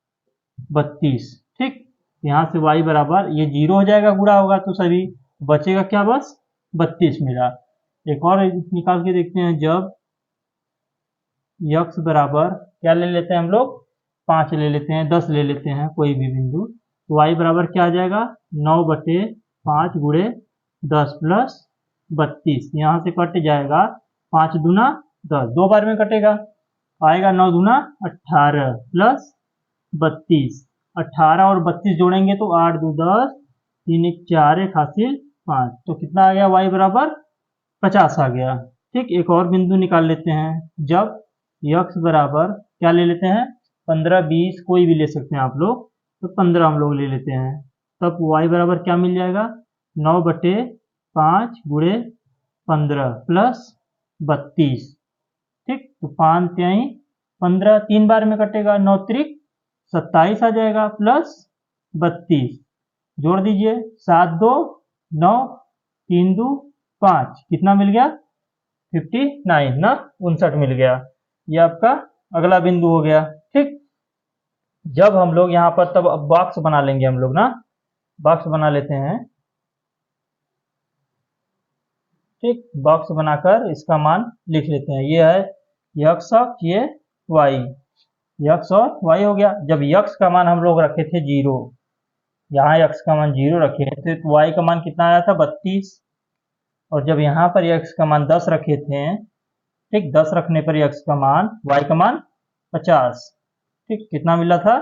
32, ठीक। यहाँ से y बराबर ये 0 हो जाएगा, गुणा होगा तो सभी बचेगा क्या, बस 32 मिला। एक और निकाल के देखते हैं, जब x बराबर क्या ले लेते हैं हम लोग, 5 ले लेते हैं, 10 ले लेते हैं, कोई भी बिंदु, तो y बराबर क्या आ जाएगा 9/5 गुणे 10 प्लस 32, यहाँ से कट जाएगा 5 दूना 10, 2 बार में कटेगा, आएगा 9 दूना 18 प्लस 32, 18 और 32 जोड़ेंगे तो 8 2 10, 3 1 4 1 हासिल 5, तो कितना आ गया y बराबर 50 आ गया, ठीक। एक और बिंदु निकाल लेते हैं, जब यक्स बराबर क्या ले लेते हैं 15 20 कोई भी ले सकते हैं आप लोग, तो 15 हम लोग ले लेते हैं। तब y बराबर क्या मिल जाएगा 9/5 गुणे 15 प्लस 32। ठीक, तो 5 त्याई 15 3 बार में कटेगा, 9 त्रिक 27 आ जाएगा प्लस 32 जोड़ दीजिए 7 2 9 3 2 5 कितना मिल गया 59 ना 59 मिल गया। ये आपका अगला बिंदु हो गया। ठीक, जब हम लोग यहाँ पर तब बॉक्स बना लेंगे हम लोग ना, बॉक्स बना लेते हैं। ठीक, बॉक्स बनाकर इसका मान लिख लेते हैं। ये है यक्स अक्ष, ये वाई, यक्स और वाई हो गया। जब यक्स का मान हम लोग रखे थे 0, यहाँ यक्स का मान 0 रखे थे तो वाई का मान कितना आया था 32, और जब यहाँ पर यक्स का मान 10 रखे थे, ठीक 10 रखने पर यक्स का मान वाई का मान 50। ठीक, कितना मिला था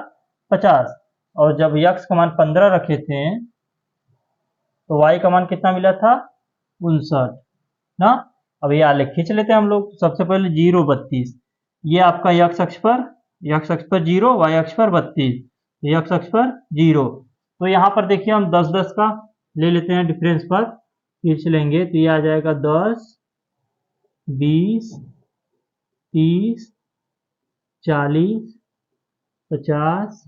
50, और जब यक्स का मान 15 रखे थे तो वाई का मान कितना मिला था 59 ना। अब ये आलेख खींच लेते हैं हम लोग। सबसे पहले 0 32, ये आपका यक्स अक्ष पर 0, वाई अक्ष पर 32, यक्स अक्ष पर 0। तो यहाँ पर देखिए हम 10 10 का ले लेते हैं, डिफरेंस पर खींच लेंगे तो ये आ जाएगा 10 20 30 40 50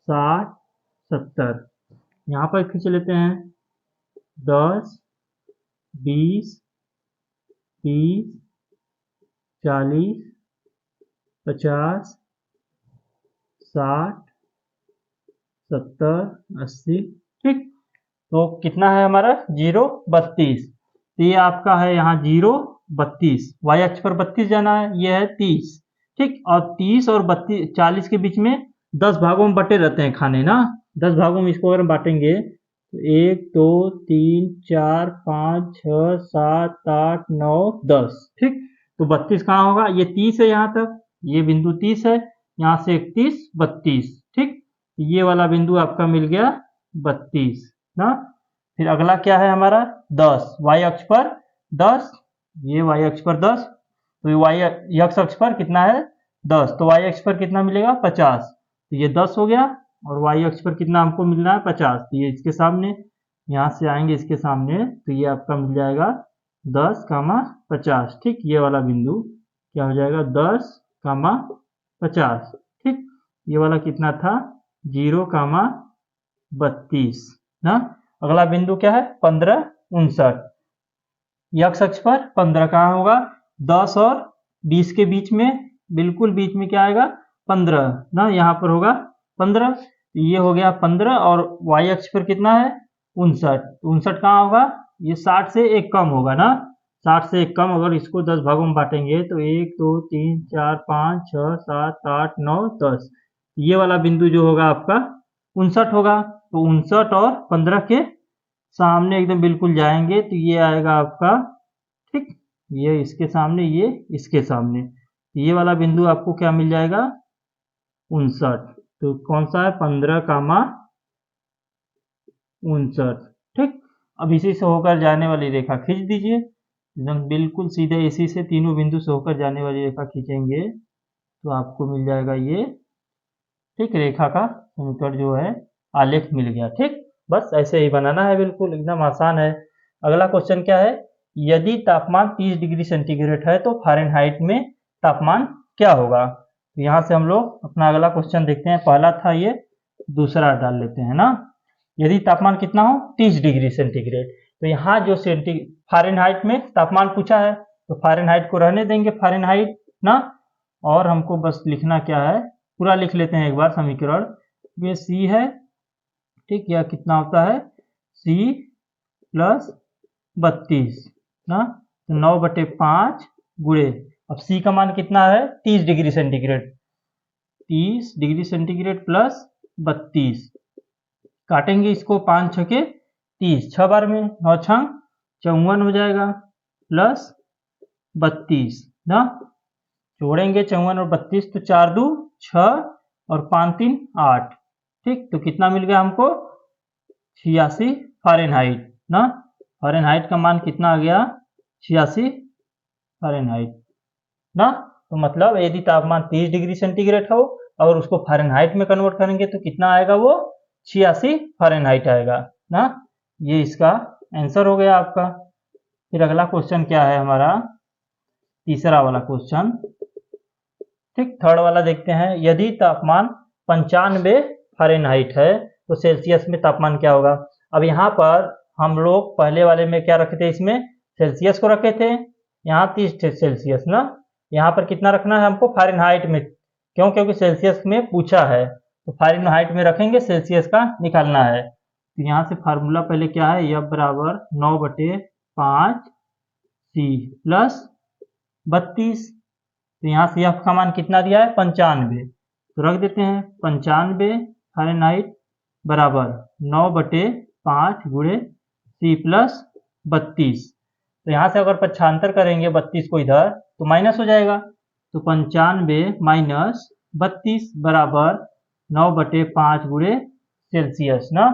60 70। यहाँ पर खींच लेते हैं 10 20 30 40 50 60 70 80। ठीक, तो कितना है हमारा 0 32, तो ये आपका है यहाँ 0 32, वाई अक्ष पर 32 जाना है, ये है 30। ठीक, और 30 और 32 40 के बीच में 10 भागों में बटे रहते हैं खाने ना, 10 भागों में इसको अगर हम बांटेंगे तो 1 2 3 4 5 6 7 8 9 10। ठीक, तो 32 कहाँ होगा, ये 30 है, यहाँ तक ये बिंदु 30 है, यहाँ से 31 32। ठीक, ये वाला बिंदु आपका मिल गया 32 ना। फिर अगला क्या है हमारा 10, वाई अक्ष पर 10, ये वाई अक्ष पर 10, तो वाई एक्स अक्ष पर कितना है 10, तो वाई अक्ष पर कितना मिलेगा 50, तो ये 10 हो गया, और वाई अक्ष पर कितना हमको मिलना है 50, तो ये इसके सामने, यहाँ से आएंगे इसके सामने तो ये आपका मिल जाएगा 10 कामा 50। ठीक, ये वाला बिंदु क्या हो जाएगा 10 कामा 50। ठीक, ये वाला कितना था 0 कामा 32 ना। अगला बिंदु क्या है 15 59, यक्स अक्ष पर 15 कहाँ होगा 10 और 20 के बीच में, बिल्कुल बीच में क्या आएगा 15 ना, यहाँ पर होगा 15, ये हो गया 15, और वाई अक्ष पर कितना है 59, 59 कहाँ होगा, ये 60 से एक कम होगा ना, 60 से एक कम। अगर इसको 10 भागों में बांटेंगे तो 1 2 3 4 5 6 7 8 9 10, ये वाला बिंदु जो होगा आपका 59 होगा। तो 59 और 15 के सामने एकदम बिल्कुल जाएंगे तो ये आएगा आपका, ठीक ये इसके सामने, ये इसके सामने, ये वाला बिंदु आपको क्या मिल जाएगा 59। तो कौन सा है 15 कामा 59। ठीक, अब इसी से होकर जाने वाली रेखा खींच दीजिए, एकदम बिल्कुल सीधे इसी से तीनों बिंदु से होकर जाने वाली रेखा खींचेंगे तो आपको मिल जाएगा ये, ठीक रेखा का समीकरण जो है आलेख मिल गया। ठीक, बस ऐसे ही बनाना है, बिल्कुल एकदम आसान है। अगला क्वेश्चन क्या है, यदि तापमान 30 डिग्री सेंटीग्रेड है तो फ़ारेनहाइट में तापमान क्या होगा। तो यहाँ से हम लोग अपना अगला क्वेश्चन देखते हैं, पहला था ये, दूसरा डाल लेते हैं ना। यदि तापमान कितना हो 30 डिग्री सेंटीग्रेड, तो यहाँ जो फ़ारेनहाइट में तापमान पूछा है तो फ़ारेनहाइट को रहने देंगे फ़ारेनहाइट ना, और हमको बस लिखना क्या है, पूरा लिख लेते हैं एक बार समीकरण। ये सी है, ठीक, यह कितना होता है सी प्लस 32 ना, तो 9/5 गुणे, अब सी का मान कितना है 30 degree centigrade, 30 degree centigrade plus 32, काटेंगे इसको 5 छके 30, 6 बार में 9 छंग 54 हो जाएगा, प्लस 32 ना, जोड़ेंगे 54 और 32 तो 4 2 6 और 5 3 8। ठीक, तो कितना मिल गया हमको 86 फ़ारेनहाइट ना, फ़ारेनहाइट का मान कितना आ गया 86 फ़ारेनहाइट ना। तो मतलब यदि तापमान 30 डिग्री सेंटीग्रेड हो और उसको फ़ारेनहाइट में कन्वर्ट करेंगे तो कितना आएगा, वो 86 फ़ारेनहाइट आएगा ना। ये इसका आंसर हो गया आपका। फिर अगला क्वेश्चन क्या है हमारा, तीसरा वाला क्वेश्चन, ठीक, थर्ड वाला देखते हैं। यदि तापमान 95 फ़ारेनहाइट है तो सेल्सियस में तापमान क्या होगा। अब यहाँ पर हम लोग पहले वाले में क्या रखे थे, इसमें सेल्सियस को रखे थे, यहाँ 30 थे सेल्सियस ना। यहाँ पर कितना रखना है हमको, फ़ारेनहाइट में, क्यों, क्योंकि सेल्सियस में पूछा है तो फ़ारेनहाइट में रखेंगे, सेल्सियस का निकालना है। तो यहाँ से फार्मूला पहले क्या है, F बराबर 9/5 C प्लस 32। तो यहाँ से F का मान कितना दिया है, 95, तो रख देते हैं 95 फ़ारेनहाइट बराबर 9/5 गुणे C प्लस 32। तो यहाँ से अगर पक्षांतर करेंगे 32 को इधर तो माइनस हो जाएगा, तो 95 माइनस 32 बराबर 9/5 गुणे सेल्सियस ना।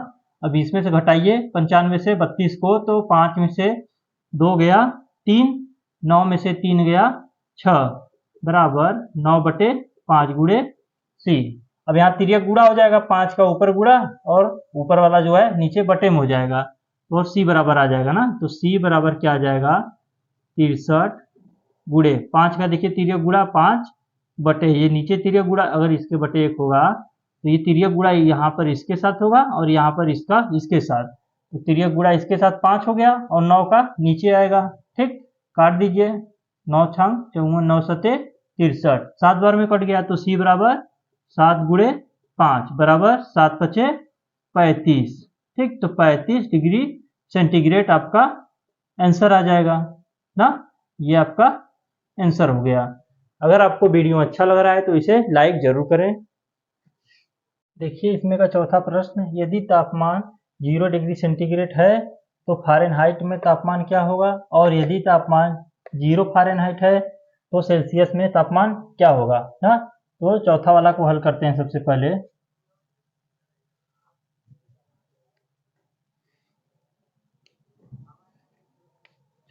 अब इसमें से घटाइए 95 से 32 को, तो 5 में से 2 गया 3, 9 में से 3 गया 6 बराबर 9/5 गुणे C। अब यहाँ तिर्यक गुणा हो जाएगा, 5 का ऊपर गुणा और ऊपर वाला जो है नीचे बटे में हो जाएगा, और C बराबर आ जाएगा ना। तो C बराबर क्या आ जाएगा, 63 गुणे 5 का, देखिए तिर्यक गुणा 5 बटे, ये नीचे तिर्यक गुणा अगर इसके बटे 1 होगा तो ये तिर्यक गुणा यहाँ पर इसके साथ होगा और यहाँ पर इसका इसके साथ, तो तिर्यक गुणा इसके साथ 5 हो गया और 9 का नीचे आएगा, ठीक, काट दीजिए, 9 छंग 54, 9 सते 63, 7 बार में कट गया, तो C बराबर 7 गुणे 5 बराबर 7 पचे 35, ठीक, तो 35 डिग्री सेंटीग्रेड आपका आंसर आ जाएगा ना। ये आपका आंसर हो गया। अगर आपको वीडियो अच्छा लग रहा है तो इसे लाइक जरूर करें। देखिए इसमें का चौथा प्रश्न, यदि तापमान 0 डिग्री सेंटीग्रेड है तो फ़ारेनहाइट में तापमान क्या होगा, और यदि तापमान 0 फ़ारेनहाइट है तो सेल्सियस में तापमान क्या होगा ना। तो चौथा वाला को हल करते हैं सबसे पहले।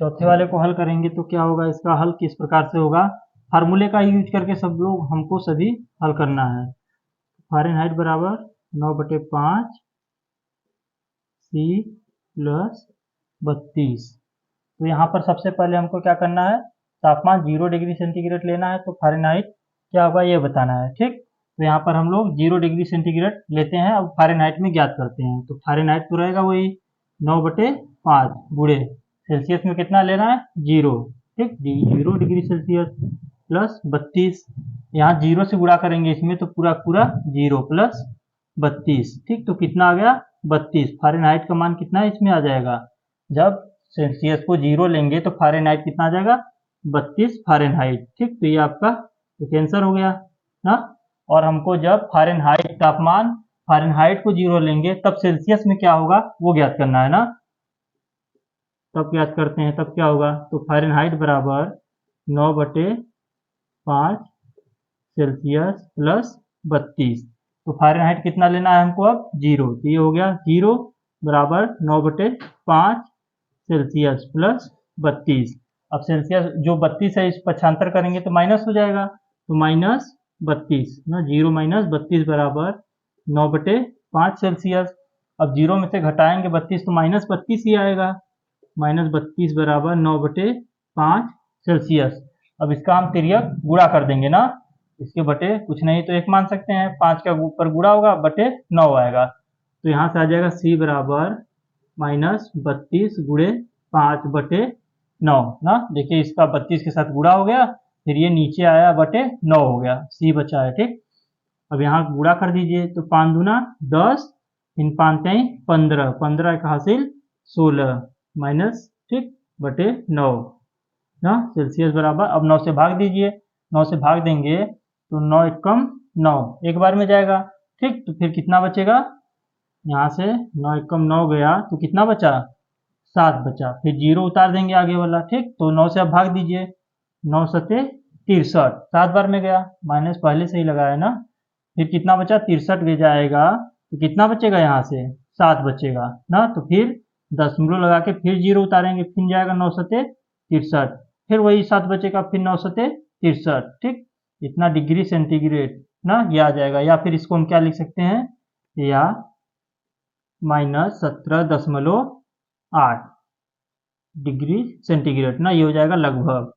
चौथे वाले को हल करेंगे तो क्या होगा, इसका हल किस प्रकार से होगा, फार्मूले का यूज करके सब लोग हमको सभी हल करना है। फ़ारेनहाइट बराबर 9/5 C प्लस 32। तो यहाँ पर सबसे पहले हमको क्या करना है, तापमान 0 डिग्री सेंटीग्रेड लेना है, तो फ़ारेनहाइट क्या होगा ये बताना है, ठीक। तो यहाँ पर हम लोग 0 डिग्री सेंटीग्रेड लेते हैं, अब फ़ारेनहाइट में ज्ञात करते हैं। तो फ़ारेनहाइट तो रहेगा वही 9/5 गुणे सेल्सियस में कितना लेना है, 0, ठीक, 0 डिग्री सेल्सियस प्लस 32, यहाँ 0 से गुणा करेंगे इसमें तो पूरा पूरा 0 प्लस 32, ठीक, तो कितना आ गया 32। फ़ारेनहाइट का मान कितना है इसमें आ जाएगा, जब सेल्सियस को 0 लेंगे तो फ़ारेनहाइट कितना आ जाएगा, 32 फ़ारेनहाइट, ठीक। तो ये आपका एक आंसर हो गया ना। और हमको जब फ़ारेनहाइट तापमान फ़ारेनहाइट को 0 लेंगे तब सेल्सियस में क्या होगा वो ज्ञात करना है ना। तब ज्ञात करते हैं, तब क्या होगा, तो फ़ारेनहाइट बराबर 9/5 सेल्सियस प्लस 32। तो फ़ारेनहाइट कितना लेना है हमको, अब 0, तो ये हो गया 0 बराबर 9/5 सेल्सियस प्लस 32। अब सेल्सियस जो 32 है इस पक्षांतर करेंगे तो माइनस हो जाएगा, तो माइनस 32 ना, 0 माइनस 32 बराबर 9/5 सेल्सियस। अब 0 में से घटाएंगे 32 तो माइनस 32 ही आएगा, माइनस 32 बराबर 9/5 सेल्सियस। अब इसका हम तिर्यक गुणा कर देंगे ना, इसके बटे कुछ नहीं तो 1 मान सकते हैं, 5 का ऊपर गुणा होगा बटे 9 आएगा, तो यहाँ से आ जाएगा C बराबर माइनस 32 गुणे 5/9 ना। देखिए इसका 32 के साथ गुणा हो गया, फिर ये नीचे आया बटे 9 हो गया, C बचा है, ठीक। अब यहाँ गुणा कर दीजिए, तो 5 दूना 10, 3 5 3 15, 15 का हासिल 16 माइनस, ठीक, बटे 9 ना। सेल्सियस बराबर, अब 9 से भाग दीजिए, 9 से भाग देंगे तो 9 एकम 9 एक बार में जाएगा, ठीक, तो फिर कितना बचेगा, यहाँ से 9 एकम 9 गया तो कितना बचा, 7 बचा, फिर 0 उतार देंगे आगे वाला, ठीक। तो 9 से अब भाग दीजिए, 9 सते 63, 7 बार में गया, माइनस पहले से ही लगाया ना, फिर कितना बचा 63 ले जाएगा तो कितना बचेगा, यहाँ से 7 बचेगा ना। तो फिर दशमलव लगा के फिर 0 उतारेंगे, फिर जाएगा 9 सते 63, फिर वही 7 बचेगा, फिर 9 सते 63, ठीक, इतना डिग्री सेंटीग्रेड ना ये आ जाएगा। या फिर इसको हम क्या लिख सकते हैं, या -17.8 डिग्री सेंटीग्रेड ना, ये हो जाएगा लगभग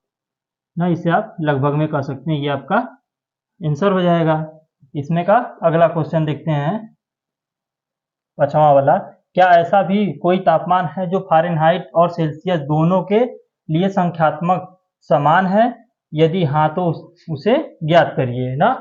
ना, इसे आप लगभग में कह सकते हैं, ये आपका आंसर हो जाएगा। इसमें का अगला क्वेश्चन देखते हैं, 5वां वाला। क्या ऐसा भी कोई तापमान है जो फ़ारेनहाइट और सेल्सियस दोनों के लिए संख्यात्मक समान है? यदि हाँ तो उसे ज्ञात करिए ना।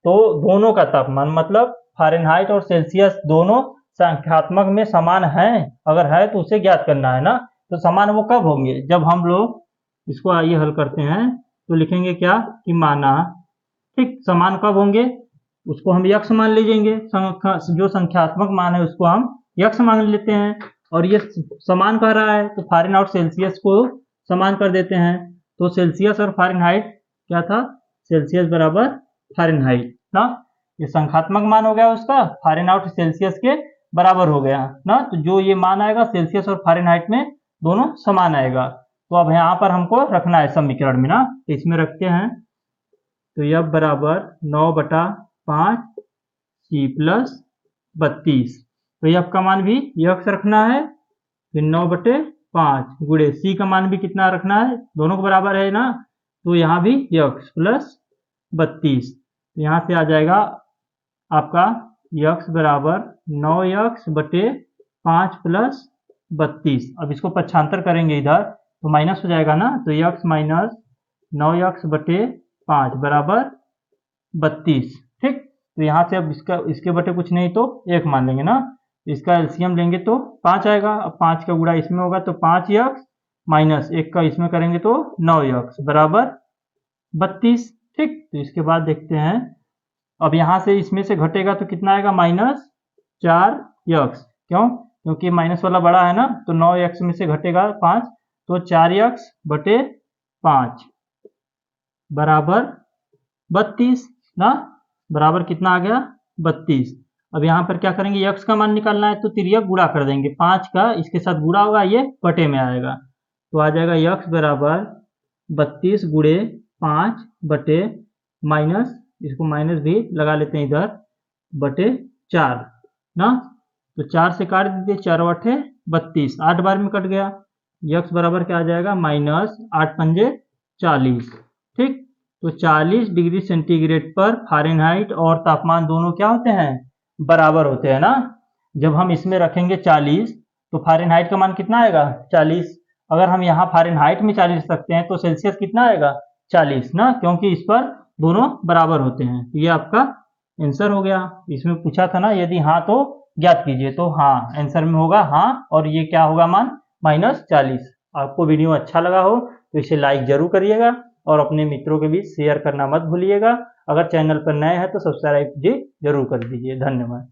तो दोनों का तापमान मतलब फ़ारेनहाइट और सेल्सियस दोनों संख्यात्मक में समान है, अगर है तो उसे ज्ञात करना है ना। तो समान वो कब होंगे, जब हम लोग इसको आइए हल करते हैं। तो लिखेंगे क्या कि माना, ठीक, समान कब होंगे, उसको हम यक्ष मान लीजिएंगे, जो संख्यात्मक मान है उसको हम यक्ष मान लेते हैं। और ये समान कह रहा है तो फ़ारेनहाइट और सेल्सियस को समान कर देते हैं। तो सेल्सियस और फ़ारेनहाइट क्या था, सेल्सियस बराबर फ़ारेनहाइट ना, ये संख्यात्मक मान हो गया उसका, फ़ारेनहाइट और सेल्सियस के बराबर हो गया ना। तो जो ये मान आएगा सेल्सियस और फ़ारेनहाइट में दोनों समान आएगा। तो अब यहाँ पर हमको रखना है समीकरण में ना, तो इसमें रखते हैं। तो F बराबर 9/5 C प्लस 32, तो F का मान भी यक्ष रखना है, फिर 9/5 गुणे C का मान भी कितना रखना है, दोनों को बराबर है ना, तो यहाँ भी यक्ष प्लस 32, तो यहाँ से आ जाएगा आपका यक्ष बराबर 9x/5 प्लस 32। अब इसको पक्षांतर करेंगे इधर तो माइनस हो जाएगा ना, तो यक्ष माइनस 9x/5 बराबर 32, ठीक। तो यहाँ से अब इसके बटे कुछ नहीं तो 1 मान लेंगे ना, इसका एलसीएम लेंगे तो 5 आएगा। अब 5 का गुणा इसमें होगा तो 5x माइनस 1 का इसमें करेंगे तो 9x बराबर 32, ठीक। तो इसके बाद देखते हैं, अब यहाँ से इसमें से घटेगा तो कितना आएगा, -4x, क्यों, क्योंकि माइनस वाला बड़ा है ना, तो 9x में से घटेगा 5, तो 4x/5 बराबर 32 ना, बराबर कितना आ गया 32। अब यहाँ पर क्या करेंगे, x का मान निकालना है तो तिर्यक गुणा कर देंगे, 5 का इसके साथ गुणा होगा, ये बटे में आएगा, तो आ जाएगा x बराबर 32 गुणे 5 बटे माइनस, इसको माइनस भी लगा लेते हैं इधर, बटे 4 ना, तो 4 से काट दीजिए, 4/8 32, 8 बार में कट गया। x बराबर क्या आ जाएगा, -8×5 = 40, ठीक। तो 40 डिग्री सेंटीग्रेड पर फ़ारेनहाइट और तापमान दोनों क्या होते हैं, बराबर होते हैं ना। जब हम इसमें रखेंगे 40 तो फ़ारेनहाइट का मान कितना आएगा 40, अगर हम यहाँ फ़ारेनहाइट में 40 रखते हैं तो सेल्सियस कितना आएगा 40 ना, क्योंकि इस पर दोनों बराबर होते हैं। तो ये आपका आंसर हो गया। इसमें पूछा था ना यदि हाँ तो ज्ञात कीजिए, तो हाँ आंसर में होगा हाँ, और ये क्या होगा मान -40। आपको वीडियो अच्छा लगा हो तो इसे लाइक जरूर करिएगा और अपने मित्रों के बीच शेयर करना मत भूलिएगा। अगर चैनल पर नए हैं तो सब्सक्राइब जी जरूर कर दीजिए। धन्यवाद।